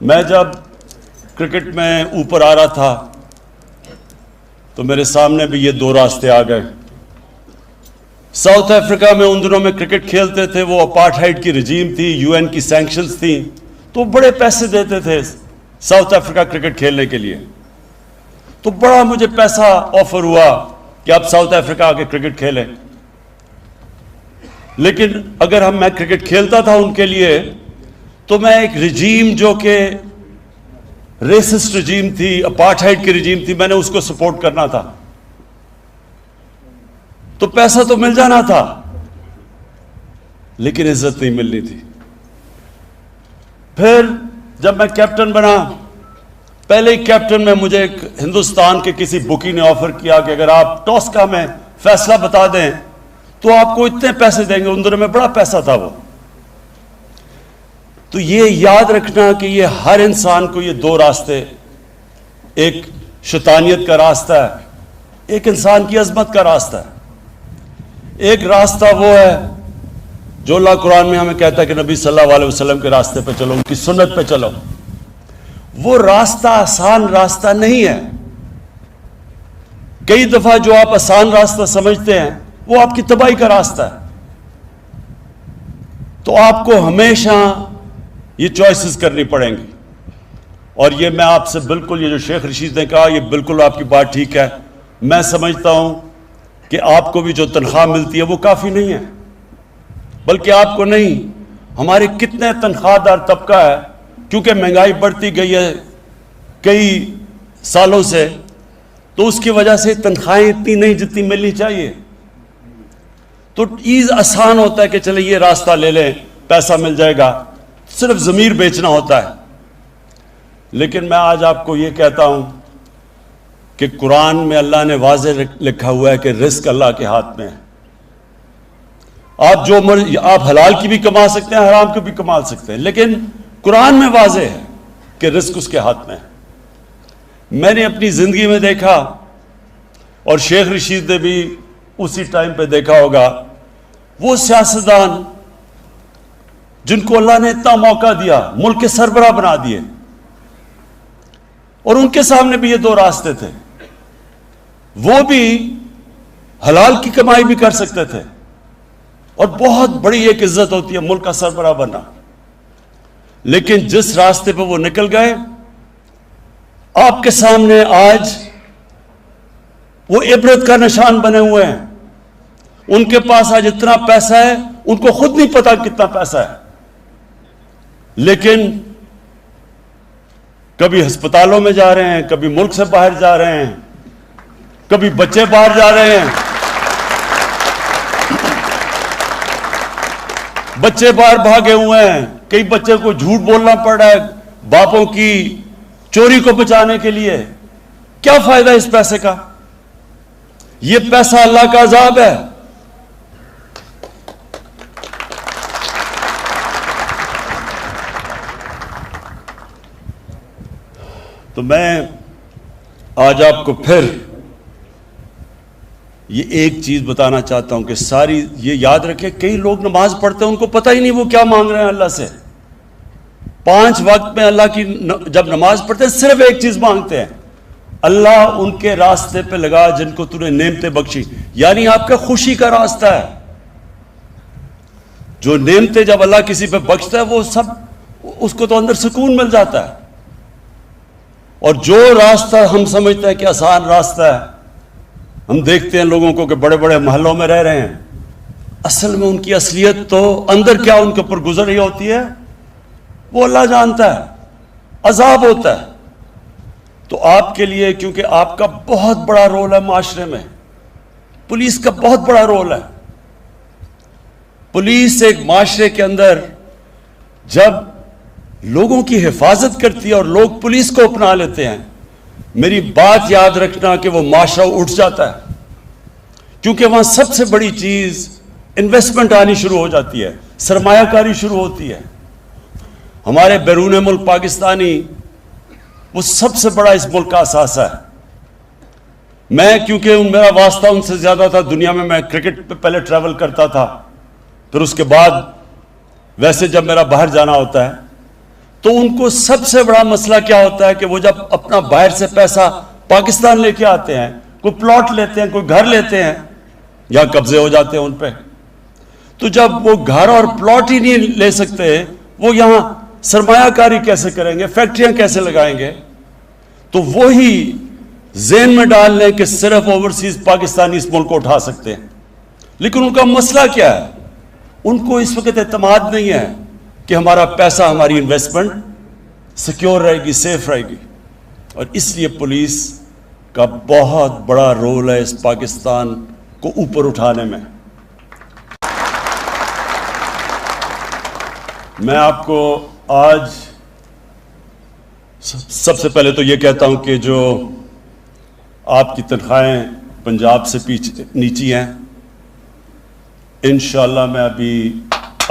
میں جب کرکٹ میں اوپر آ رہا تھا تو میرے سامنے بھی یہ دو راستے آ گئے. ساؤتھ افریقہ میں ان دنوں میں کرکٹ کھیلتے تھے, وہ اپارٹھائڈ کی رجیم تھی, UN کی سینکشنز تھیں, تو بڑے پیسے دیتے تھے ساؤتھ افریقہ کرکٹ کھیلنے کے لیے. تو بڑا مجھے پیسہ آفر ہوا کہ آپ ساؤتھ افریقہ آ کے کرکٹ کھیلیں. لیکن اگر میں کرکٹ کھیلتا تھا ان کے لیے تو میں ایک رجیم جو کہ ریسسٹ رجیم تھی, اپارٹھائڈ کی رجیم تھی, میں نے اس کو سپورٹ کرنا تھا. تو پیسہ تو مل جانا تھا لیکن عزت نہیں ملنی تھی. پھر جب میں کیپٹن بنا, پہلے ہی کیپٹن میں مجھے ایک ہندوستان کے کسی بکی نے آفر کیا کہ اگر آپ ٹاسکا میں فیصلہ بتا دیں تو آپ کو اتنے پیسے دیں گے. ان دنوں میں بڑا پیسہ تھا وہ. تو یہ یاد رکھنا کہ یہ ہر انسان کو یہ دو راستے, ایک شیطانیت کا راستہ ہے, ایک انسان کی عظمت کا راستہ ہے. ایک راستہ وہ ہے جو اللہ قرآن میں ہمیں کہتا ہے کہ نبی صلی اللہ علیہ وسلم کے راستے پہ چلو, ان کی سنت پہ چلو. وہ راستہ آسان راستہ نہیں ہے. کئی دفعہ جو آپ آسان راستہ سمجھتے ہیں وہ آپ کی تباہی کا راستہ ہے. تو آپ کو ہمیشہ یہ چوائسز کرنی پڑیں گی. اور یہ میں آپ سے بالکل, یہ جو شیخ رشید نے کہا یہ بالکل آپ کی بات ٹھیک ہے. میں سمجھتا ہوں کہ آپ کو بھی جو تنخواہ ملتی ہے وہ کافی نہیں ہے, بلکہ آپ کو نہیں, ہمارے کتنے تنخواہ دار طبقہ ہے, کیونکہ مہنگائی بڑھتی گئی ہے کئی سالوں سے, تو اس کی وجہ سے تنخواہیں اتنی نہیں جتنی ملنی چاہیے. تو ایز آسان ہوتا ہے کہ چلے یہ راستہ لے لیں, پیسہ مل جائے گا, صرف ضمیر بیچنا ہوتا ہے. لیکن میں آج آپ کو یہ کہتا ہوں کہ قرآن میں اللہ نے واضح لکھا ہوا ہے کہ رزق اللہ کے ہاتھ میں ہے. آپ حلال کی بھی کما سکتے ہیں, حرام کی بھی کما سکتے ہیں, لیکن قرآن میں واضح ہے کہ رزق اس کے ہاتھ میں ہے. میں نے اپنی زندگی میں دیکھا, اور شیخ رشید نے بھی اسی ٹائم پہ دیکھا ہوگا, وہ سیاستدان جن کو اللہ نے اتنا موقع دیا, ملک کے سربراہ بنا دیے, اور ان کے سامنے بھی یہ دو راستے تھے. وہ بھی حلال کی کمائی بھی کر سکتے تھے, اور بہت بڑی ایک عزت ہوتی ہے ملک کا سربراہ بننا. لیکن جس راستے پہ وہ نکل گئے, آپ کے سامنے آج وہ عبرت کا نشان بنے ہوئے ہیں. ان کے پاس آج اتنا پیسہ ہے, ان کو خود نہیں پتا کتنا پیسہ ہے, لیکن کبھی ہسپتالوں میں جا رہے ہیں, کبھی ملک سے باہر جا رہے ہیں, کبھی بچے باہر جا رہے ہیں, بچے باہر بھاگے ہوئے ہیں. کئی بچے کو جھوٹ بولنا پڑ رہا ہے باپوں کی چوری کو بچانے کے لیے. کیا فائدہ اس پیسے کا؟ یہ پیسہ اللہ کا عذاب ہے. تو میں آج آپ کو پھر یہ ایک چیز بتانا چاہتا ہوں کہ ساری یہ یاد رکھیں, کئی لوگ نماز پڑھتے ہیں ان کو پتہ ہی نہیں وہ کیا مانگ رہے ہیں اللہ سے. 5 وقت میں اللہ کی جب نماز پڑھتے ہیں صرف ایک چیز مانگتے ہیں, اللہ ان کے راستے پہ لگا جن کو تو نے نعمتیں بخشی. یعنی آپ کا خوشی کا راستہ ہے. جو نعمتیں جب اللہ کسی پہ بخشتا ہے وہ سب, اس کو تو اندر سکون مل جاتا ہے. اور جو راستہ ہم سمجھتے ہیں کہ آسان راستہ ہے, ہم دیکھتے ہیں لوگوں کو کہ بڑے بڑے محلوں میں رہ رہے ہیں, اصل میں ان کی اصلیت تو اندر کیا ان کے اوپر گزر رہی ہوتی ہے وہ اللہ جانتا ہے. عذاب ہوتا ہے. تو آپ کے لیے, کیونکہ آپ کا بہت بڑا رول ہے معاشرے میں, پولیس کا بہت بڑا رول ہے. پولیس ایک معاشرے کے اندر جب لوگوں کی حفاظت کرتی ہے اور لوگ پولیس کو اپنا لیتے ہیں, میری بات یاد رکھنا کہ وہ معاشرہ اٹھ جاتا ہے. کیونکہ وہاں سب سے بڑی چیز انویسٹمنٹ آنی شروع ہو جاتی ہے, سرمایہ کاری شروع ہوتی ہے. ہمارے بیرون ملک پاکستانی وہ سب سے بڑا اس ملک کا اثاثہ ہے. میں کیونکہ میرا واسطہ ان سے زیادہ تھا دنیا میں کرکٹ پہ پہلے ٹریول کرتا تھا, پھر اس کے بعد ویسے جب میرا باہر جانا ہوتا ہے تو ان کو سب سے بڑا مسئلہ کیا ہوتا ہے کہ وہ جب اپنا باہر سے پیسہ پاکستان لے کے آتے ہیں، کوئی پلاٹ لیتے ہیں، کوئی گھر لیتے ہیں، یا قبضے ہو جاتے ہیں ان پہ، تو جب وہ گھر اور پلاٹ ہی نہیں لے سکتے، وہ یہاں سرمایہ کاری کیسے کریں گے، فیکٹریاں کیسے لگائیں گے؟ تو وہی ذہن میں ڈال لیں کہ صرف اوورسیز پاکستانی اس ملک کو اٹھا سکتے ہیں. لیکن ان کا مسئلہ کیا ہے؟ ان کو اس وقت اعتماد نہیں ہے کہ ہمارا پیسہ، ہماری انویسٹمنٹ سیکیور رہے گی، سیف رہے گی. اور اس لیے پولیس کا بہت بڑا رول ہے اس پاکستان کو اوپر اٹھانے میں. میں آپ کو آج سب سے پہلے تو یہ کہتا ہوں کہ جو آپ کی تنخواہیں پنجاب سے نیچی ہیں، انشاءاللہ میں ابھی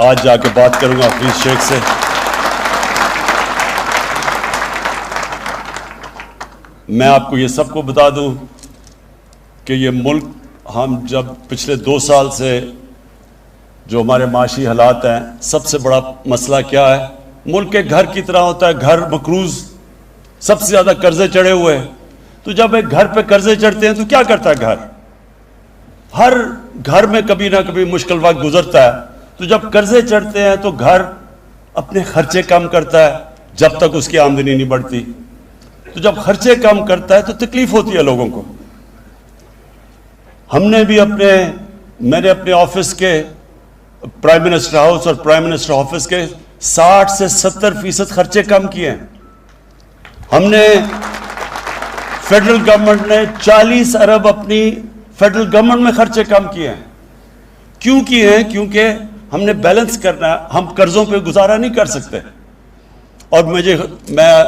آج جا کے بات کروں گا حفیظ شیخ سے. میں آپ کو یہ سب کو بتا دوں کہ یہ ملک، ہم جب پچھلے 2 سال سے جو ہمارے معاشی حالات ہیں، سب سے بڑا مسئلہ کیا ہے؟ ملک کے گھر کی طرح ہوتا ہے، گھر مقروض، سب سے زیادہ قرضے چڑھے ہوئے ہیں. تو جب ایک گھر پہ قرضے چڑھتے ہیں تو کیا کرتا ہے گھر؟ ہر گھر میں کبھی نہ کبھی مشکل وقت گزرتا ہے. تو جب قرضے چڑھتے ہیں تو گھر اپنے خرچے کم کرتا ہے جب تک اس کی آمدنی نہیں بڑھتی. تو جب خرچے کم کرتا ہے تو تکلیف ہوتی ہے لوگوں کو. ہم نے بھی میں نے اپنے آفس کے پرائم منسٹر ہاؤس اور پرائم منسٹر آفس کے 60 سے 70% خرچے کم کیے ہیں. ہم نے فیڈرل گورنمنٹ نے 40 ارب اپنی فیڈرل گورنمنٹ میں خرچے کم کیے ہیں. کیوں کیے ہیں؟ کیونکہ ہم نے بیلنس کرنا ہے. ہم قرضوں پہ گزارا نہیں کر سکتے. اور میں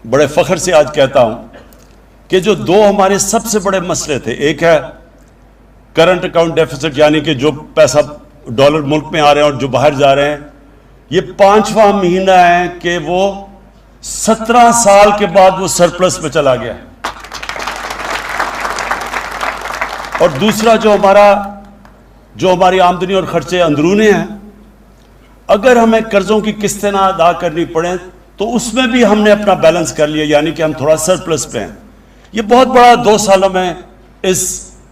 بڑے فخر سے آج کہتا ہوں کہ جو 2 ہمارے سب سے بڑے مسئلے تھے، ایک ہے کرنٹ اکاؤنٹ ڈیفیسٹ، یعنی کہ جو پیسہ ڈالر ملک میں آ رہے ہیں اور جو باہر جا رہے ہیں، یہ 5واں مہینہ ہے کہ وہ 17 سال کے بعد وہ سرپلس میں چلا گیا. اور دوسرا جو ہماری آمدنی اور خرچے اندرونی ہیں، اگر ہمیں قرضوں کی قسطیں نہ ادا کرنی پڑیں تو اس میں بھی ہم نے اپنا بیلنس کر لیا، یعنی کہ ہم تھوڑا سرپلس پہ ہیں. یہ بہت بڑا 2 سالوں میں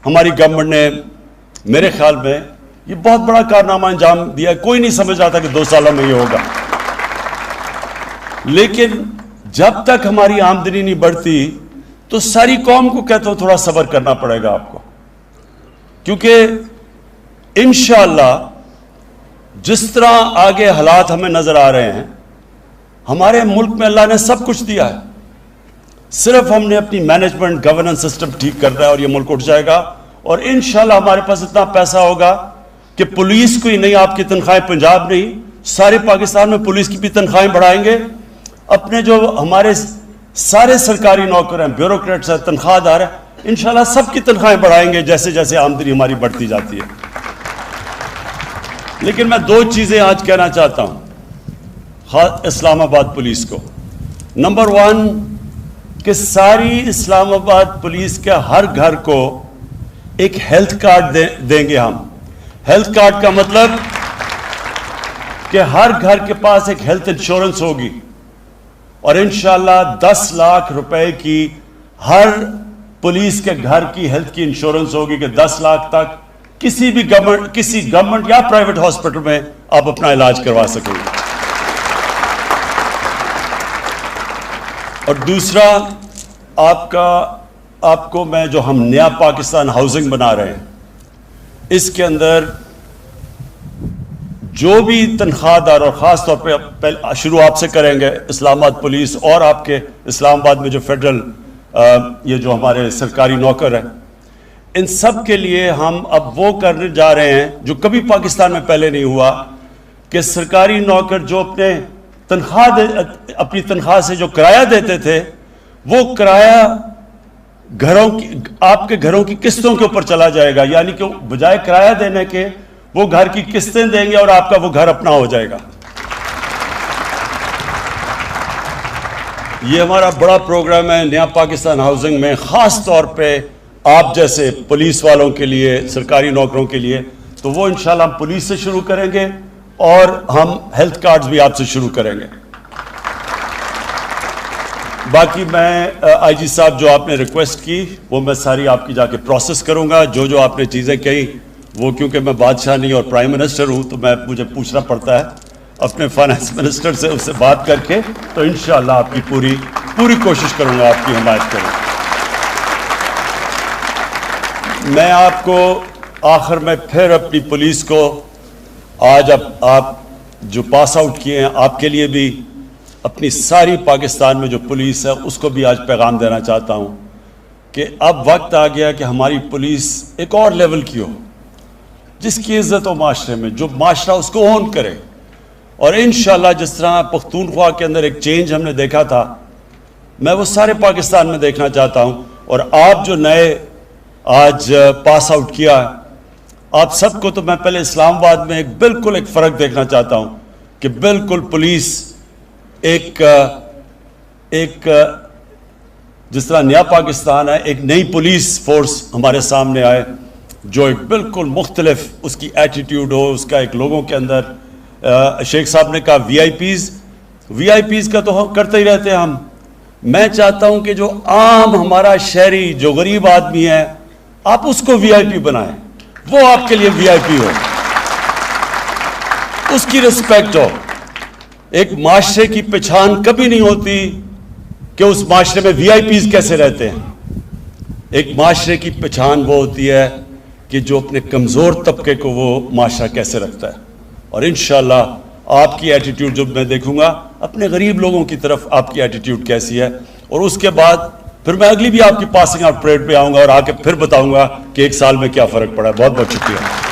ہماری گورنمنٹ نے، میرے خیال میں یہ بہت بڑا کارنامہ انجام دیا. کوئی نہیں سمجھ رہا تھا کہ 2 سالوں میں یہ ہوگا. لیکن جب تک ہماری آمدنی نہیں بڑھتی تو ساری قوم کو کہتا ہوں تھوڑا صبر کرنا پڑے گا آپ کو، کیونکہ انشاءاللہ جس طرح آگے حالات ہمیں نظر آ رہے ہیں، ہمارے ملک میں اللہ نے سب کچھ دیا ہے. صرف ہم نے اپنی مینجمنٹ گورننس سسٹم ٹھیک کرنا ہے اور یہ ملک اٹھ جائے گا. اور انشاءاللہ ہمارے پاس اتنا پیسہ ہوگا کہ پولیس کو ہی نہیں، آپ کی تنخواہیں پنجاب نہیں، سارے پاکستان میں پولیس کی بھی تنخواہیں بڑھائیں گے. اپنے جو ہمارے سارے سرکاری نوکر ہیں، بیوروکریٹس ہیں، تنخواہ دار ہیں، انشاءاللہ سب کی تنخواہیں بڑھائیں گے جیسے جیسے آمدنی ہماری بڑھتی جاتی ہے. لیکن میں 2 چیزیں آج کہنا چاہتا ہوں خاص اسلام آباد پولیس کو. نمبر 1 کہ ساری اسلام آباد پولیس کے ہر گھر کو ایک ہیلتھ کارڈ دیں گے ہم. ہیلتھ کارڈ کا مطلب کہ ہر گھر کے پاس ایک ہیلتھ انشورنس ہوگی، اور انشاءاللہ 10 لاکھ روپے کی ہر پولیس کے گھر کی ہیلتھ کی انشورنس ہوگی کہ 10 لاکھ تک کسی گورنمنٹ یا پرائیویٹ ہاسپٹل میں آپ اپنا علاج کروا سکیں گے. اور دوسرا، آپ کو میں جو ہم نیا پاکستان ہاؤسنگ بنا رہے ہیں، اس کے اندر جو بھی تنخواہ دار، اور خاص طور پہ شروع آپ سے کریں گے، اسلام آباد پولیس اور آپ کے اسلام آباد میں جو فیڈرل یہ جو ہمارے سرکاری نوکر ہیں، ان سب کے لیے ہم اب وہ کرنے جا رہے ہیں جو کبھی پاکستان میں پہلے نہیں ہوا، کہ سرکاری نوکر جو اپنی تنخواہ سے جو کرایہ دیتے تھے، وہ کرایہ آپ کے گھروں کی قسطوں کے اوپر چلا جائے گا. یعنی کہ بجائے کرایہ دینے کے وہ گھر کی قسطیں دیں گے اور آپ کا وہ گھر اپنا ہو جائے گا. یہ ہمارا بڑا پروگرام ہے نیا پاکستان ہاؤسنگ میں، خاص طور پہ آپ جیسے پولیس والوں کے لیے، سرکاری نوکروں کے لیے. تو وہ انشاءاللہ ہم پولیس سے شروع کریں گے اور ہم ہیلتھ کارڈز بھی آپ سے شروع کریں گے. باقی میں آئی جی صاحب جو آپ نے ریکویسٹ کی وہ میں ساری آپ کی جا کے پروسیس کروں گا. جو آپ نے چیزیں کہی وہ کیونکہ میں بادشاہ نہیں اور پرائم منسٹر ہوں تو مجھے پوچھنا پڑتا ہے اپنے فائنانس منسٹر سے, اس سے بات کر کے. تو انشاءاللہ آپ کی پوری کوشش کروں گا آپ کی حمایت کروں. میں آپ کو آخر میں پھر اپنی پولیس کو آج آپ جو پاس آؤٹ کیے ہیں آپ کے لیے بھی اپنی ساری پاکستان میں جو پولیس ہے اس کو بھی آج پیغام دینا چاہتا ہوں کہ اب وقت آ گیا کہ ہماری پولیس ایک اور لیول کی ہو جس کی عزت ہو معاشرے میں, جو معاشرہ اس کو اون کرے. اور انشاءاللہ جس طرح پختونخوا کے اندر ایک چینج ہم نے دیکھا تھا میں وہ سارے پاکستان میں دیکھنا چاہتا ہوں. اور آپ جو نئے آج پاس آؤٹ کیا ہے آپ سب کو تو میں پہلے اسلام آباد میں بالکل ایک فرق دیکھنا چاہتا ہوں کہ بالکل پولیس ایک جس طرح نیا پاکستان ہے ایک نئی پولیس فورس ہمارے سامنے آئے جو ایک بالکل مختلف اس کی ایٹیٹیوڈ ہو, اس کا ایک لوگوں کے اندر. شیخ صاحب نے کہا وی آئی پیز کا تو ہم کرتے ہی رہتے ہیں ہم. میں چاہتا ہوں کہ جو عام ہمارا شہری جو غریب آدمی ہے آپ اس کو وی آئی پی بنائیں, وہ آپ کے لیے وی آئی پی ہو, اس کی رسپیکٹ ہو. ایک معاشرے کی پہچان کبھی نہیں ہوتی کہ اس معاشرے میں وی آئی پیز کیسے رہتے ہیں. ایک معاشرے کی پہچان وہ ہوتی ہے کہ جو اپنے کمزور طبقے کو وہ معاشرہ کیسے رکھتا ہے. اور انشاءاللہ آپ کی ایٹیٹیوڈ جب میں دیکھوں گا اپنے غریب لوگوں کی طرف آپ کی ایٹیٹیوڈ کیسی ہے, اور اس کے بعد پھر میں اگلی بھی آپ کی پاسنگ آؤٹ پریڈ پہ آؤں گا اور آ کے پھر بتاؤں گا کہ ایک سال میں کیا فرق پڑا ہے. بہت بہت شکریہ.